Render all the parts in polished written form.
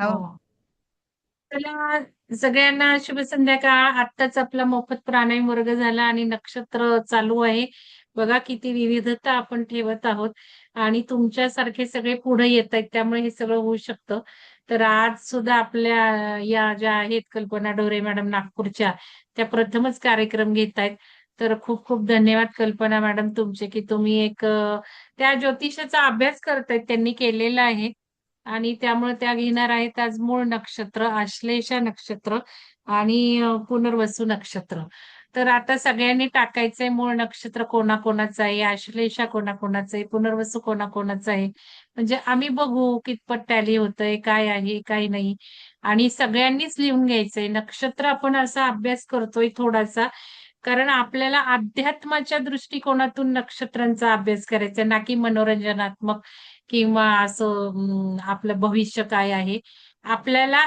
हो. हो. चला, सगळ्यांना शुभ संध्याकाळ. आत्ताच आपला मोफत प्राणायाम वर्ग झाला आणि नक्षत्र चालू आहे. बघा किती विविधता आपण ठेवत आहोत आणि तुमच्यासारखे सगळे पुढे येत आहेत, त्यामुळे हे सगळं होऊ शकतं. तर आज सुद्धा आपल्या या ज्या आहेत कल्पना ढोरे मॅडम नागपूरच्या, त्या प्रथमच कार्यक्रम घेत आहेत. तर खूप खूप धन्यवाद कल्पना मॅडम तुमचे, की तुम्ही एक त्या ज्योतिषाचा अभ्यास करतायत, त्यांनी केलेला आहे. आणि त्यामुळे त्या घेणार आहेत आज मूळ नक्षत्र, आश्लेषा नक्षत्र आणि पुनर्वसू नक्षत्र. तर आता सगळ्यांनी टाकायचंय मूळ नक्षत्र कोणाकोणाचं आहे, आश्लेषा कोणाकोणाचं आहे, पुनर्वसू कोणाकोणाचं आहे. म्हणजे आम्ही बघू कितपत टॅली होतंय, काय आहे काय नाही. आणि सगळ्यांनीच लिहून घ्यायचंय नक्षत्र. आपण असा अभ्यास करतोय थोडासा, कारण आपल्याला अध्यात्माच्या दृष्टिकोनातून नक्षत्रांचा अभ्यास करायचा, ना की मनोरंजनात्मक किंवा असं आपलं भविष्य काय आहे. आपल्याला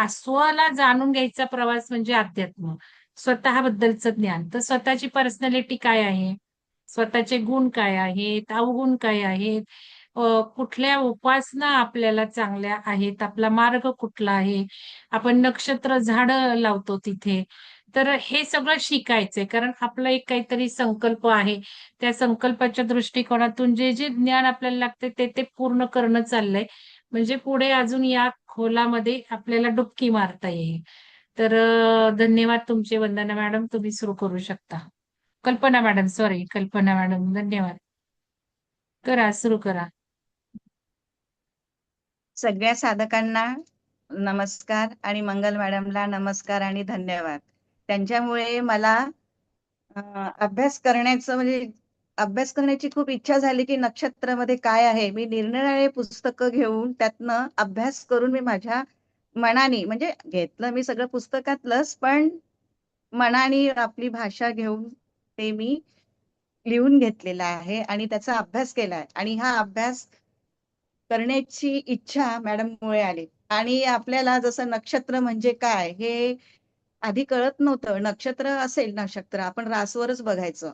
स्वला जाणून घ्यायचा प्रवास म्हणजे अध्यात्म, स्वतःबद्दलचं ज्ञान. तर स्वतःची पर्सनॅलिटी काय आहे, स्वतःचे गुण काय आहेत, अवगुण काय आहेत, कुठल्या उपासना आपल्याला चांगल्या आहेत, आपला मार्ग कुठला आहे. आपण नक्षत्र झाड लावतो तिथे. तर हे सगळं शिकायचंय, कारण आपला एक काहीतरी संकल्प आहे. त्या संकल्पाच्या दृष्टिकोनातून जे जे ज्ञान आपल्याला लागते ते ते पूर्ण करणं चाललंय. म्हणजे पुढे अजून या खोलामध्ये आपल्याला डुबकी मारता येईल. तर धन्यवाद तुमचे. वंदना मॅडम, तुम्ही सुरू करू शकता. कल्पना मॅडम, सॉरी, कल्पना मॅडम, धन्यवाद. करा, सुरू करा. सगळ्या साधकांना नमस्कार आणि मंगल मॅडमला नमस्कार आणि धन्यवाद. त्यांच्यामुळे मला अभ्यास करण्याचं म्हणजे अभ्यास करण्याची खूप इच्छा झाली, की नक्षत्रामध्ये काय आहे. मी निरनिराळे पुस्तकं घेऊन त्यातनं अभ्यास करून मी माझ्या मनाने म्हणजे घेतलं मी सगळं पुस्तकातलंच, पण मनाने आपली भाषा घेऊन ते मी लिहून घेतलेला आहे आणि त्याचा अभ्यास केलाय आणि हा अभ्यास करण्याची इच्छा मॅडममुळे आली. आणि आपल्याला जसं नक्षत्र म्हणजे काय हे आधी कळत नव्हतं. नक्षत्र असेल नक्षत्र आपण रासवरच बघायचं.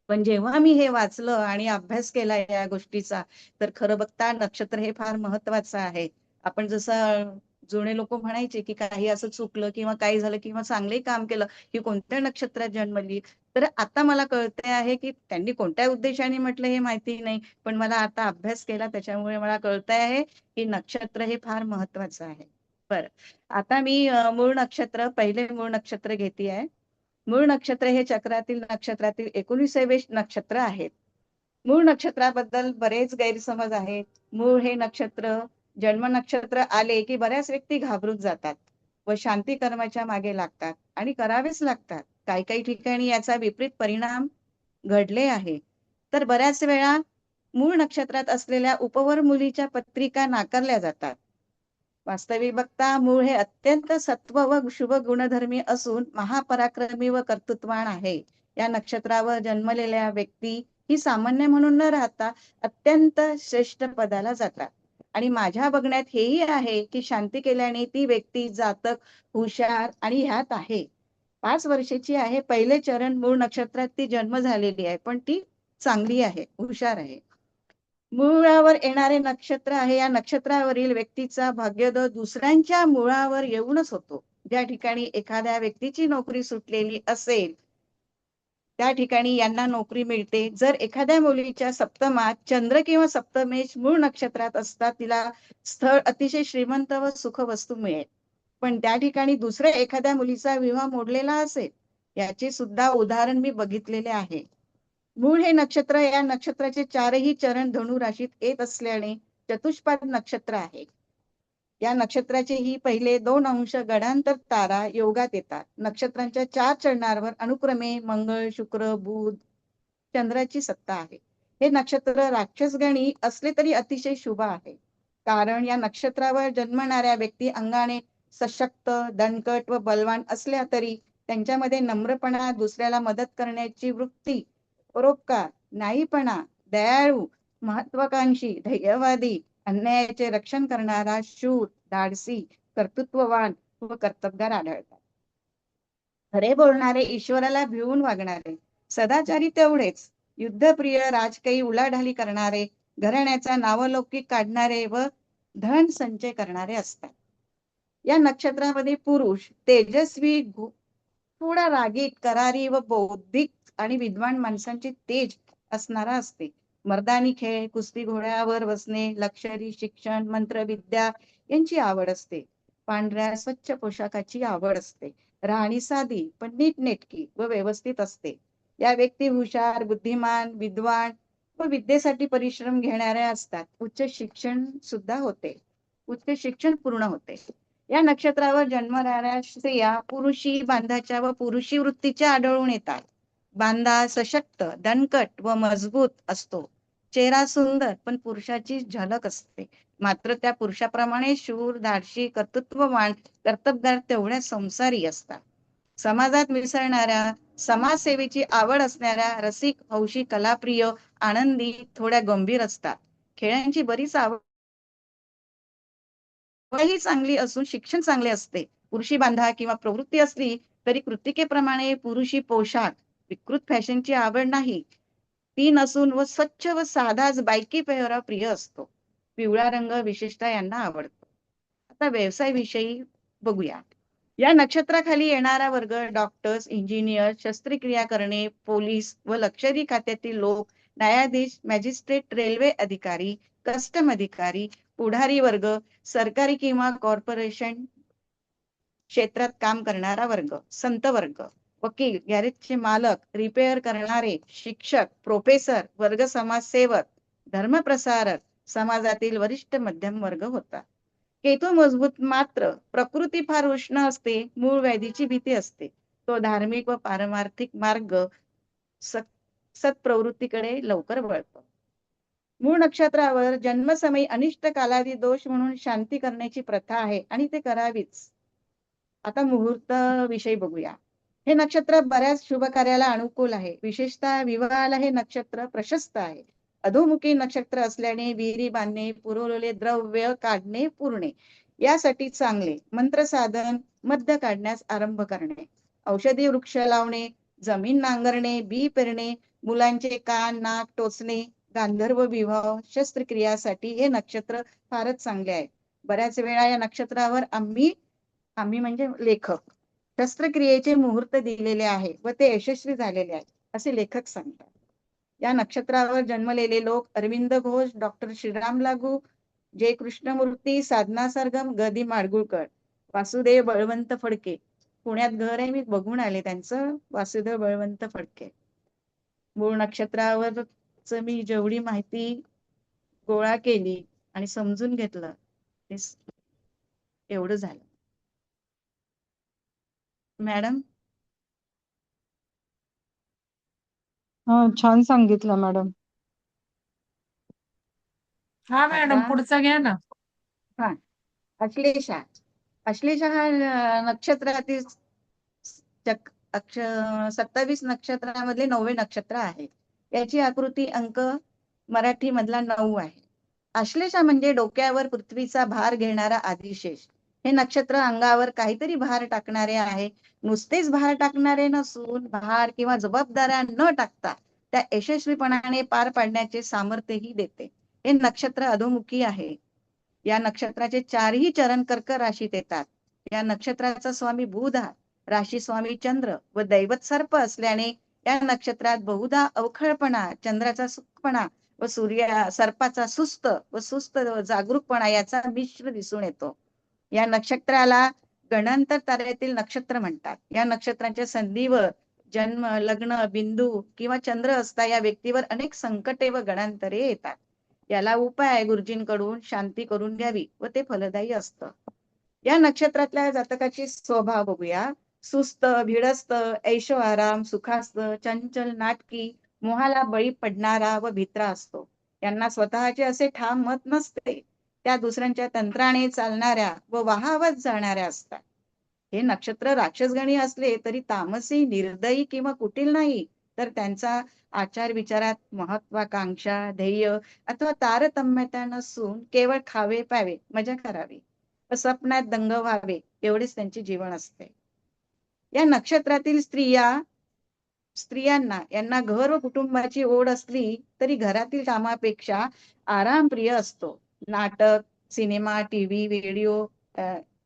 पण जेव्हा मी हे वाचलं आणि अभ्यास केला या गोष्टीचा, तर खरं बघता नक्षत्र हे फार महत्वाचं आहे. आपण जसं जुने लोक म्हणायचे, की काही असं चुकलं किंवा काही झालं किंवा चांगलंही काम केलं, की कोणत्या नक्षत्रात जन्मली. तर आता मला कळते आहे, की त्यांनी कोणत्या उद्देशाने म्हटलं हे माहिती नाही. पण मला आता अभ्यास केला त्याच्यामुळे मला कळत आहे, की नक्षत्र हे फार महत्वाचं आहे. बरं. आता मी मूळ नक्षत्र, पहिले मूळ नक्षत्र घेते आहे. मूळ नक्षत्र हे चक्रातील नक्षत्रातील 19वे नक्षत्र आहेत. मूळ नक्षत्राबद्दल बरेच गैरसमज आहेत. मूळ हे नक्षत्र जन्म नक्षत्र आले की बऱ्याच व्यक्ती घाबरून जातात व शांती कर्माच्या मागे लागतात आणि करावेच लागतात. काही काही ठिकाणी याचा विपरीत परिणाम घडले आहे. तर बऱ्याच वेळा मूळ नक्षत्रात असलेल्या उपवर मुलीच्या पत्रिका नाकारल्या जातात. वास्तविक बघता मूळ हे अत्यंत सत्व व शुभ गुणधर्मी असून महापराक्रमी व कर्तृत्वान आहे. या नक्षत्रावर जन्मलेल्या व्यक्ती ही सामान्य म्हणून न राहता अत्यंत श्रेष्ठ पदाला जातात. आणि माझ्या बघण्यात हेही आहे की शांती केल्याने ती व्यक्ती जातक हुशार आणि ह्यात आहे. 5 वर्षाची आहे. पहिले चरण मूळ नक्षत्रात ती जन्म झालेली आहे, पण ती चांगली आहे, हुशार आहे. मुळावर येणारे नक्षत्र आहे. या नक्षत्रावरील व्यक्तीचा भाग्योदय दुसऱ्यांच्या मुळावर येऊनच होतो. ज्या ठिकाणी एखाद्या व्यक्तीची नोकरी सुटलेली असेल त्या ठिकाणी यांना नोकरी मिळते. जर एखाद्या मुलीच्या सप्तमात चंद्र किंवा सप्तमेश मूळ नक्षत्रात असतात, तिला स्थळ अतिशय श्रीमंत व सुखवस्तू मिळेल. पण त्या ठिकाणी दुसऱ्या एखाद्या मुलीचा विवाह मोडलेला असेल, याचे सुद्धा उदाहरण मी बघितलेले आहे. मूळ हे नक्षत्र, या नक्षत्राचे 4ही चरण धनु राशीत येत असल्याने चतुष्पाद नक्षत्र आहे. या नक्षत्राचे ही पहिले 2 अंश गडांतर तारा योगात येतात. नक्षत्रांच्या 4 चरणांवर अनुक्रमे मंगळ, शुक्र, बुध, चंद्राची सत्ता आहे. हे नक्षत्र राक्षसगणी असले तरी अतिशय शुभ आहे. कारण या नक्षत्रावर जन्मणाऱ्या व्यक्ती अंगाने सशक्त, दणकट व बलवान असल्या तरी त्यांच्यामध्ये नम्रपणा, दुसऱ्याला मदत करण्याची वृत्ती, परोपकार, न्यायीपणा, दयाळू, महत्वाकांक्षी, धैर्यवादी, अन्यायाचे रक्षण करणारा, शूर, धाडसी, कर्तृत्ववान व कर्तबगार आढळतात. खरे बोलणारे, ईश्वराला भिवून वागणारे, सदाचारी तेवढेच, युद्धप्रिय, राजकीय उलाढाली करणारे, घराण्याचा नावलौकिक काढणारे व धन संचय करणारे असतात. या नक्षत्रामध्ये पुरुष तेजस्वी, थोडा रागीट, करारी व बौद्धिक आणि विद्वान माणसांचे तेज असणारा असते. मर्दानी खेळ, कुस्ती, घोड्यावर बसणे, लष्करी शिक्षण, मंत्रविद्या यांची आवड असते. पांढऱ्या स्वच्छ पोशाखाची आवड असते. राहणी साधी पण नीटनेटकी व व्यवस्थित असते. या व्यक्ती हुशार, बुद्धिमान, विद्वान व विद्येसाठी परिश्रम घेणाऱ्या असतात. उच्च शिक्षण सुद्धा होते. उच्च शिक्षण पूर्ण होते. या नक्षत्रावर जन्मणाऱ्या स्त्रिया पुरुषी बांधाच्या व पुरुषी वृत्तीच्या आढळून येतात. बांधा सशक्त, दणकट व मजबूत असतो. चेहरा सुंदर पण पुरुषाची झलक असते. मात्र त्या पुरुषाप्रमाणे शूर, धाडशी, कर्तृत्ववान, कर्तबगार तेवढ्या संसारी असतात. समाजात मिसळणाऱ्या, समाजसेवेची आवड असणाऱ्या, रसिक, हौशी, कलाप्रिय, आनंदी, थोड्या गंभीर असतात. खेळांची बरीच आवड ही चांगली असून शिक्षण चांगले असते. पुरुषी बांधा किंवा प्रवृत्ती असली तरी कृतिकेप्रमाणे पुरुषी पोशाख, विकृत फॅशनची आवड नाही. ती नसून व स्वच्छ व साधाच बायकी पेहराव प्रिय असतो. पिवळा रंग विशेषतः यांना आवडतो. आता व्यवसाय विषयी बघूया. या नक्षत्राखाली येणारा वर्ग डॉक्टर्स, इंजिनियर, शस्त्रक्रिया करणे, पोलीस व लष्करी खात्यातील लोक, न्यायाधीश, मॅजिस्ट्रेट, रेल्वे अधिकारी, कस्टम अधिकारी, पुढारी वर्ग, सरकारी किंवा कॉर्पोरेशन क्षेत्रात काम करणारा वर्ग, संत वर्ग, वकील, गॅरेजचे मालक, रिपेअर करणारे, शिक्षक, प्रोफेसर, वर्ग समाजसेवक, धर्मप्रसारक, समाजातील वरिष्ठ मध्यम वर्ग होता. केतू मजबूत मात्र प्रकृती फार उष्ण असते. मूळ व्याधीची भीती असते. तो धार्मिक व पारमार्थिक मार्ग सत्प्रवृत्तीकडे लवकर वळतो. मूळ नक्षत्रावर जन्मसमयी अनिष्ट कालादी दोष म्हणून शांती करण्याची प्रथा आहे आणि ते करावीच. आता मुहूर्त विषयी बघूया. हे नक्षत्र बऱ्याच शुभ कार्याला अनुकूल आहे. विशेषतः विवाहाला हे नक्षत्र प्रशस्त आहे. अधोमुखी नक्षत्र असल्याने विहिरी बांधणे, पुरवलेले द्रव्य काढणे, पुरणे यासाठी चांगले. मंत्र साधन, मद्य काढण्यास आरंभ करणे, औषधी वृक्ष लावणे, जमीन नांगरणे, बी पेरणे, मुलांचे कान, नाक टोचणे, गांधर्व विवाह, शस्त्रक्रियासाठी हे नक्षत्र फारच चांगले आहे. बऱ्याच वेळा या नक्षत्रावर आम्ही म्हणजे लेखक शस्त्रक्रियेचे मुहूर्त दिलेले आहे व ते यशस्वी झालेले आहे असे लेखक सांगतात. या नक्षत्रावर जन्मलेले लोक अरविंद घोष, डॉक्टर श्रीराम लागू, जय कृष्णमूर्ती, साधना सरगम, ग. दी. माडगुळकर, वासुदेव बळवंत फडके. पुण्यात घर आहे, मी बघून आले त्यांचं. वासुदेव बळवंत फडके. मूळ नक्षत्रावरच मी जेवढी माहिती गोळा केली आणि समजून घेतलं ते एवढं झालं. मॅडम. छान सांगितलं मॅडम. हा मॅडम, आता पुढचं घ्या ना. हा, अश्लेषा. अश्लेषा हा नक्षत्रातील 27 नक्षत्रामधले 9वे नक्षत्र आहे. याची आकृती अंक मराठी मधला 9 आहे. अश्लेषा म्हणजे डोक्यावर पृथ्वीचा भार घेणारा आदिशेष. हे नक्षत्र अंगावर काहीतरी भार टाकणारे आहे. नुसतेच भार टाकणारे नसून भार किंवा जबाबदाऱ्या न टाकता त्या यशस्वीपणाने पार पाडण्याचे सामर्थ्यही देते. हे नक्षत्र अधोमुखी आहे. या नक्षत्राचे 4ही चरण कर्क राशीत येतात. या नक्षत्राचा स्वामी बुध, राशी स्वामी चंद्र व दैवत सर्प असल्याने या नक्षत्रात बहुधा अवखळपणा, चंद्राचा सुखपणा व सर्पाचा सुस्त जागरूकपणा याचा मिश्र दिसून येतो. या नक्षत्राला गणांतर ताऱ्यातील नक्षत्र म्हणतात. या नक्षत्रांच्या संधीवर जन्म, लग्न, बिंदू किंवा चंद्र असता या व्यक्तीवर अनेक संकटे व गणांतरे येतात. याला उपाय गुरुजींकडून शांती करून घ्यावी व ते फलदायी असतं. या नक्षत्रातल्या जातकाची स्वभाव बघूया. सुस्त, भिडस्त, ऐशो आराम, सुखास्त, चंचल, नाटकी, मोहाला बळी पडणारा व भित्रा असतो. यांना स्वतःचे असे ठाम मत नसते. त्या दुसऱ्यांच्या तंत्राने चालणाऱ्या व वाहावत जाणाऱ्या असतात. हे नक्षत्र राक्षसगणी असले तरी तामसी, निर्दयी किंवा कुटील नाही, तर त्यांचा आचार विचारात महत्वाकांक्षा, ध्येय अथवा तारतम्यता नसून केवळ खावे प्यावे, मजा करावी, स्वप्नात दंग व्हावे एवढेच त्यांचे जीवन असते. या नक्षत्रातील स्त्रियांना यांना घर व कुटुंबाची ओढ असली तरी घरातील कामापेक्षा आराम प्रिय असतो. नाटक, सिनेमा, टीव्ही,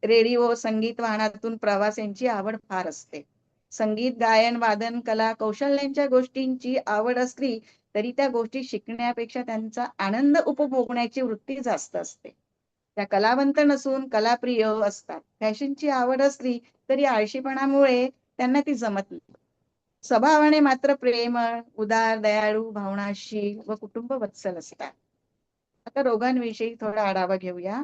रेडिओ, संगीत वाहनातून प्रवास यांची आवड फार असते. संगीत, गायन, वादन, कला, कौशल्यांच्या गोष्टींची आवड असली तरी त्या गोष्टी शिकण्यापेक्षा त्यांचा आनंद उपभोगण्याची वृत्ती जास्त असते. त्या कलावंत नसून कलाप्रिय असतात. फॅशनची आवड असली तरी आळशीपणामुळे त्यांना ती जमत नाही. स्वभावाने मात्र प्रेमळ, उदार, दयाळू, भावनाशील व कुटुंबवत्सल असतात. आता रोगांविषयी थोडा आढावा घेऊया.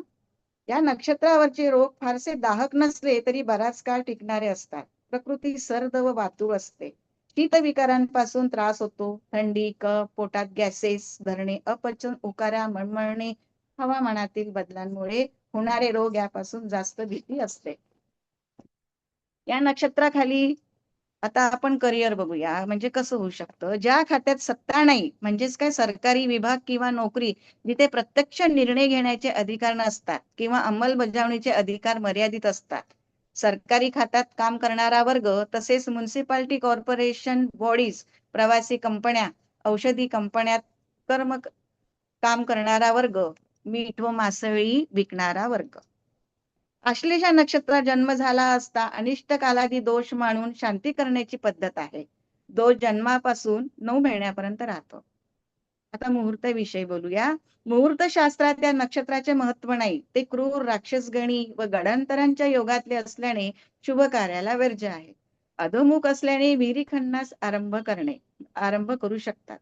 या नक्षत्रावरचे रोग फारसे दाहक नसले तरी बराच काळ टिकणारे असतात. प्रकृती सर्द व वातूळ असते. शीतविकारांपासून त्रास होतो. थंडी, कफ, पोटात गॅसेस धरणे, अपचन, उकाऱ्या, मळमळणे, हवामानातील बदलांमुळे होणारे रोग यापासून जास्त भीती असते. या नक्षत्राखाली आता आपण करिअर बघूया. म्हणजे कसं होऊ शकतं. ज्या खात्यात सत्ता नाही म्हणजेच काय सरकारी विभाग किंवा नोकरी जिथे प्रत्यक्ष निर्णय घेण्याचे अधिकार नसतात किंवा अंमलबजावणीचे अधिकार मर्यादित असतात. सरकारी खात्यात काम करणारा वर्ग तसेच म्युनिसिपालिटी, कॉर्पोरेशन, बॉडीज, प्रवासी कंपन्या, औषधी कंपन्यात काम करणारा वर्ग, मीठ व मासळी विकणारा वर्ग. आश्लेषा नक्षत्रात जन्म झाला असता अनिष्ट कालादी दोष मानून शांती करण्याची पद्धत आहे. दोष जन्मापासून 9 महिन्यापर्यंत राहतो. आता मुहूर्त विषयी बोलूया. मुहूर्त शास्त्रात त्या नक्षत्राचे महत्व नाही. ते क्रूर, राक्षसगणी व गडांतरांच्या योगातले असल्याने शुभ कार्याला वर्ज्य आहे. अधोमुख असल्याने विहिरी खणण्यास आरंभ करू शकतात.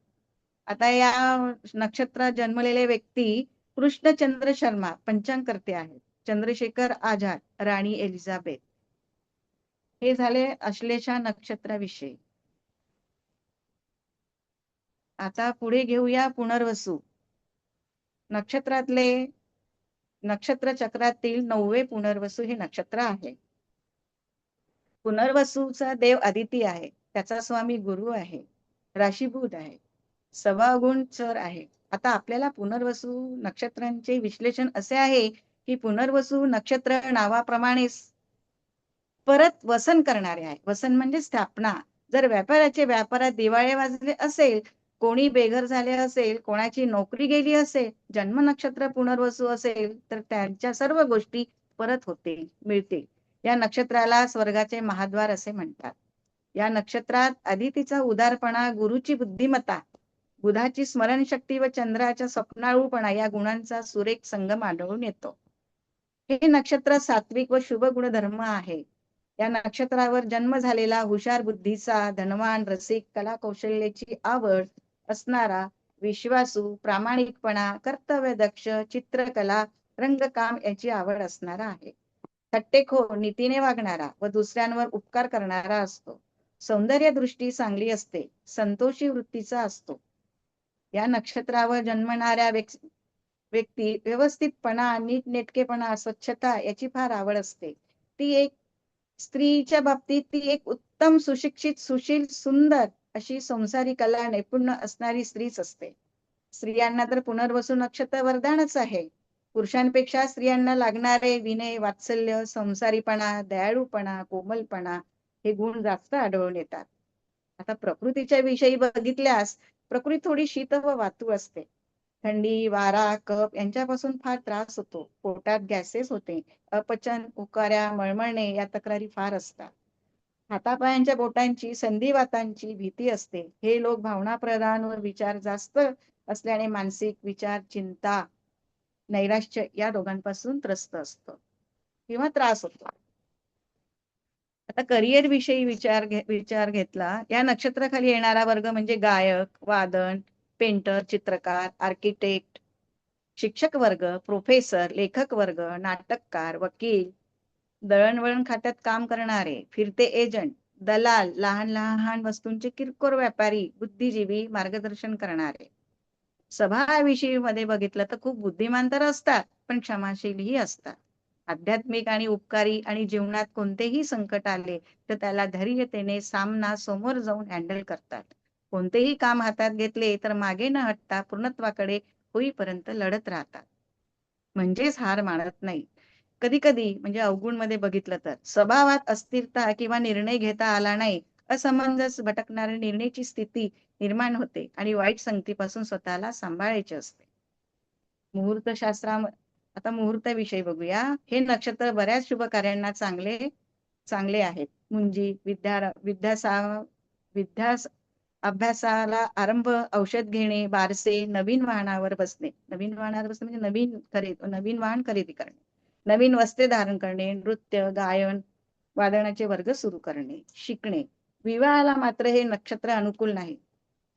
आता या नक्षत्रात जन्मलेले व्यक्ती कृष्णचंद्र शर्मा पंचांगकर्ते आहेत. चंद्रशेखर आझाद, राणी एलिझाबेथ. हे झाले आश्लेषा नक्षत्राविषयी. आता पुढे घेऊया पुनर्वसू नक्षत्रातले नक्षत्र चक्रातील 9वे पुनर्वसू हे नक्षत्र आहे. पुनर्वसूचा देव अदिती आहे. त्याचा स्वामी गुरु आहे. राशीभूत आहे. सवागुण चर आहे. आता आपल्याला पुनर्वसू नक्षत्रांचे विश्लेषण असे आहे की पुनर्वसू नक्षत्र नावाप्रमाणेच परत वसन करणारे आहे. वसन म्हणजे स्थापना. जर व्यापारात दिवाळे वाजले असेल, कोणी बेघर झाले असेल, कोणाची नोकरी गेली असेल, जन्म नक्षत्र पुनर्वसू असेल तर त्यांच्या सर्व गोष्टी परत होतील, मिळतील. या नक्षत्राला स्वर्गाचे महाद्वार असे म्हणतात. या नक्षत्रात अदितीचा उदारपणा, गुरुची बुद्धिमत्ता, बुधाची स्मरणशक्ती व चंद्राच्या स्वप्नाळूपणा या गुणांचा सुरेख संगम आढळून येतो. हे नक्षत्र सात्विक व शुभ गुणधर्म आहे. या नक्षत्रावर जन्म झालेला हुशार बुद्धीचा, धनवान, रसिक, कला कौशल्याची आवड असणारा, विश्वासू, प्रामाणिकपणा, कर्तव्यदक्ष, चित्रकला, रंगकाम याची आवड असणारा आहे. थट्टेखोर, नीतीने वागणारा व दुसऱ्यांवर उपकार करणारा असतो. सौंदर्य दृष्टी चांगली असते. संतोषी वृत्तीचा असतो. या नक्षत्रावर जन्मणाऱ्या व्यक्ती व्यवस्थितपणा, नीटनेटकेपणा, स्वच्छता याची फार आवड असते. स्त्रीच्या बाबतीत ती एक उत्तम, सुशिक्षित, सुशील, सुंदर अशी संसारी कला नैपुण्य असणारी स्त्रीच असते. स्त्रियांना तर पुनर्वसू नक्षत्र वरदानच आहे. पुरुषांपेक्षा स्त्रियांना लागणारे विनय, वात्सल्य, संसारीपणा, दयाळूपणा, कोमलपणा हे गुण जास्त आढळून येतात. आता प्रकृतीच्या विषयी बघितल्यास प्रकृती थोडी शीत व वातूळ असते. थंडी, वारा, कफ यांच्यापासून फार त्रास होतो. पोटात गॅसेस होते. अपचन, उकाऱ्या, मळमळणे या तक्रारी फार असतात. हातापायांच्या बोटांची, संधिवातांची भीती असते. हे लोक भावनाप्रधान व विचार जास्त असल्याने मानसिक विचार, चिंता, नैराश्य या रोगांपासून त्रस्त असतो किंवा त्रास होतो. आता करिअर विषयी विचार घेतला. या नक्षत्राखाली येणारा वर्ग म्हणजे गायक, वादन, पेंटर, चित्रकार, आर्किटेक्ट, शिक्षक वर्ग, प्रोफेसर, लेखक वर्ग, नाटककार, वकील, दळणवळण खात्यात काम करणारे, फिरते एजंट, दलाल, लहान लहान वस्तूंचे किरकोळ व्यापारी, बुद्धिजीवी, मार्गदर्शन करणारे. स्वभावाविषयी मध्ये बघितलं तर खूप बुद्धिमान तर असतात, पण क्षमाशीलही असतात. आध्यात्मिक आणि उपकारी आणि जीवनात कोणतेही संकट आले तर त्याला धैर्यतेने समोर जाऊन हँडल करतात. कोणतेही काम हातात घेतले तर मागे न हटता पूर्णत्वाकडे होईपर्यंत लढत राहतात. म्हणजेच हार मानत नाही. कधी कधी म्हणजे अवगुण मध्ये बघितलं तर स्वभावात अस्थिरता किंवा निर्णय घेता आला नाही, असमंजस, भटकणाऱ्या निर्णयाची स्थिती निर्माण होते आणि वाईट संगतीपासून स्वतःला सांभाळायचे असते. मुहूर्त आता मुहूर्ताविषयी बघूया. हे नक्षत्र बऱ्याच शुभ कार्यांना चांगले आहेत. मुंजी, विद्या अभ्यासाला आरंभ, औषध घेणे, बारसे, नवीन वाहनावर बसणे म्हणजे नवीन वाहन खरेदी करणे, नवीन वस्त्रे धारण करणे, नृत्य, गायन, वादनाचे वर्ग सुरू करणे, शिकणे. विवाहाला मात्र हे नक्षत्र अनुकूल नाही.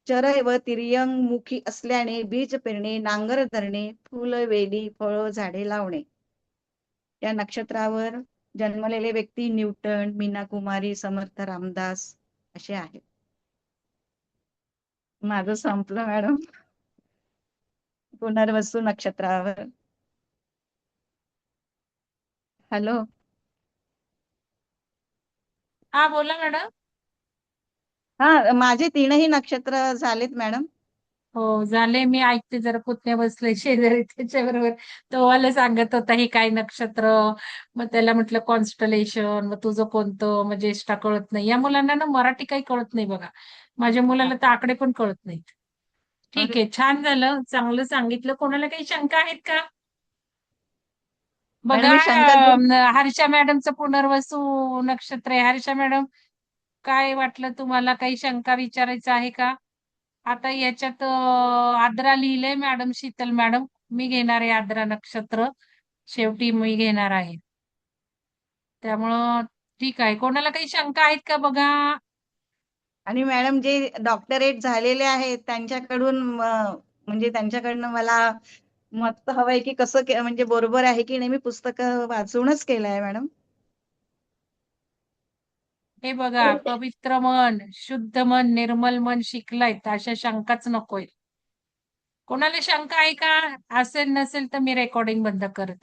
चर व तिर्यंगमुखी असल्याने बीज पेरणे, नांगर धरणे, फुलं, वेली, फळं, झाडे लावणे. या नक्षत्रावर जन्मलेले व्यक्ती न्यूटन, मीना कुमारी, समर्थ रामदास असे आहेत. माझं संपलं मॅडम. पुनर्वसू नक्षत्रावर. हॅलो. हा बोला मॅडम. हा, माझे तीनही नक्षत्र झालेत मॅडम. हो झाले, मी ऐकते, जरा पुतण्या बसले शेजारी त्याच्याबरोबर. तो मला सांगत होता हे काय नक्षत्र. मग त्याला म्हटलं कॉन्स्टलेशन. मग तुझं कोणतं, मग ज्येष्ठा कळत नाही. या मुलांना ना मराठी काही कळत नाही बघा. माझ्या मुलाला तर आकडे पण कळत नाहीत. ठीक अरे, आहे, छान झालं, चांगलं सांगितलं. कोणाला काही शंका आहेत का? मॅडम बघा, मी शंका दूर. हर्षा मॅडमचं पुनर्वसू नक्षत्र आहे. हर्षा मॅडम, काय वाटलं तुम्हाला? काही शंका विचारायचं आहे का? आता याच्यात आद्रा लिहिलंय मॅडम, शीतल मॅडम. मी घेणार आहे आद्रा नक्षत्र, शेवटी मी घेणार आहे. त्यामुळं ठीक आहे. कोणाला काही शंका आहेत का बघा? आणि मॅडम जे डॉक्टरेट झालेले आहेत त्यांच्याकडून म्हणजे त्यांच्याकडनं मला मत हवंय की कसं म्हणजे बरोबर आहे की नाही. मी पुस्तकं वाचूनच केलंय मॅडम. हे बघा, पवित्र मन, शुद्ध मन, निर्मल मन शिकलाय, अशा शंकाच नकोय. कोणाला शंका आहे का? असेल नसेल तर मी रेकॉर्डिंग बंद करते.